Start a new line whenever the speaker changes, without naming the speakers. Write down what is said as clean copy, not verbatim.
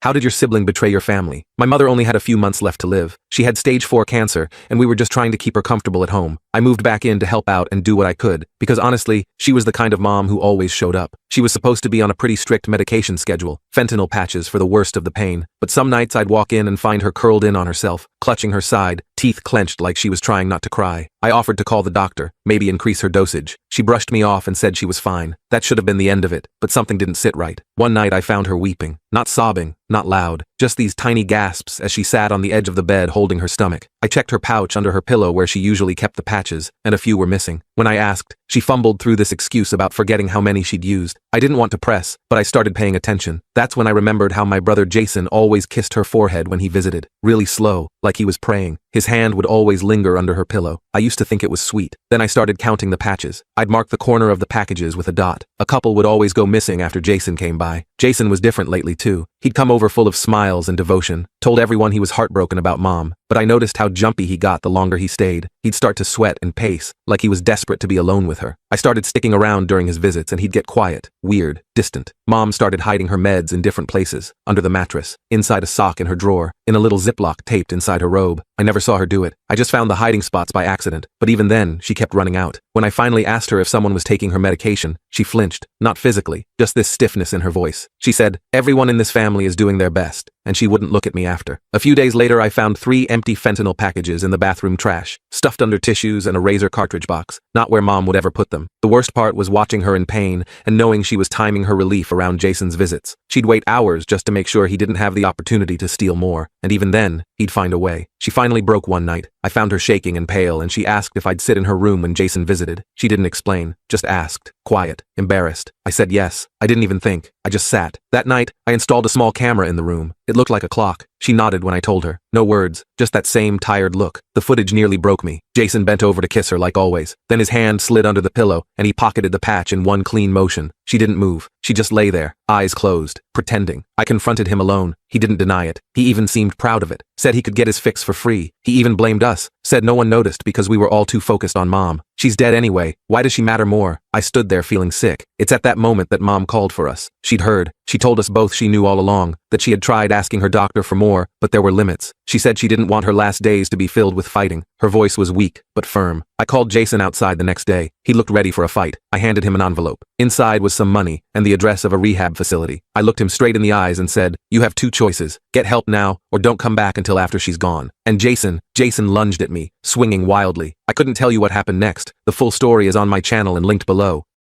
How did your sibling betray your family? My mother only had a few months left to live. She had stage 4 cancer, and we were just trying to keep her comfortable at home. I moved back in to help out and do what I could, because honestly, she was the kind of mom who always showed up. She was supposed to be on a pretty strict medication schedule, fentanyl patches for the worst of the pain. But some nights I'd walk in and find her curled in on herself, clutching her side, teeth clenched like she was trying not to cry. I offered to call the doctor, maybe increase her dosage. She brushed me off and said she was fine. That should have been the end of it, but something didn't sit right. One night I found her weeping, not sobbing, not loud, just these tiny gasps as she sat on the edge of the bed holding her stomach. I checked her pouch under her pillow where she usually kept the patches, and a few were missing. When I asked, she fumbled through this excuse about forgetting how many she'd used. I didn't want to press, but I started paying attention. That's when I remembered how my brother Jason always kissed her forehead when he visited. Really slow, like he was praying. His hand would always linger under her pillow. I used to think it was sweet. Then I started counting the patches. I'd mark the corner of the packages with a dot. A couple would always go missing after Jason came by. Jason was different lately too. He'd come over full of smiles and devotion, told everyone he was heartbroken about Mom. But I noticed how jumpy he got the longer he stayed. He'd start to sweat and pace, like he was desperate to be alone with her. I started sticking around during his visits and he'd get quiet, weird, distant. Mom started hiding her meds in different places, under the mattress, inside a sock in her drawer, in a little Ziploc taped inside her robe. I never saw her do it. I just found the hiding spots by accident, but even then, she kept running out. When I finally asked her if someone was taking her medication, she flinched, not physically, just this stiffness in her voice. She said, "Everyone in this family is doing their best," and she wouldn't look at me after. A few days later, I found 3 empty fentanyl packages in the bathroom trash, stuffed under tissues and a razor cartridge box, not where Mom would ever put them. The worst part was watching her in pain and knowing she was timing her relief around Jason's visits. She'd wait hours just to make sure he didn't have the opportunity to steal more, and even then, he'd find a way. She finally broke one night. I found her shaking and pale, and she asked if I'd sit in her room when Jason visited. She didn't explain, just asked, quiet, embarrassed. I said yes. I didn't even think. I just sat. That night, I installed a small camera in the room. It looked like a clock. She nodded when I told her. No words, just that same tired look. The footage nearly broke me. Jason bent over to kiss her like always. Then his hand slid under the pillow, and he pocketed the patch in one clean motion. She didn't move. She just lay there, eyes closed, pretending. I confronted him alone. He didn't deny it. He even seemed proud of it. Said he could get his fix for free. He even blamed us. Said no one noticed because we were all too focused on Mom. She's dead anyway. Why does she matter more? I stood there feeling sick. It's at that moment that Mom called for us. She'd heard. She told us both she knew all along, that she had tried asking her doctor for more, but there were limits. She said she didn't want her last days to be filled with fighting. Her voice was weak, but firm. I called Jason outside the next day. He looked ready for a fight. I handed him an envelope. Inside was some money and the address of a rehab facility. I looked him straight in the eyes and said, "You have 2 choices. Get help now, or don't come back until after she's gone." And Jason lunged at me, swinging wildly. I couldn't tell you what happened next. The full story is on my channel and linked below.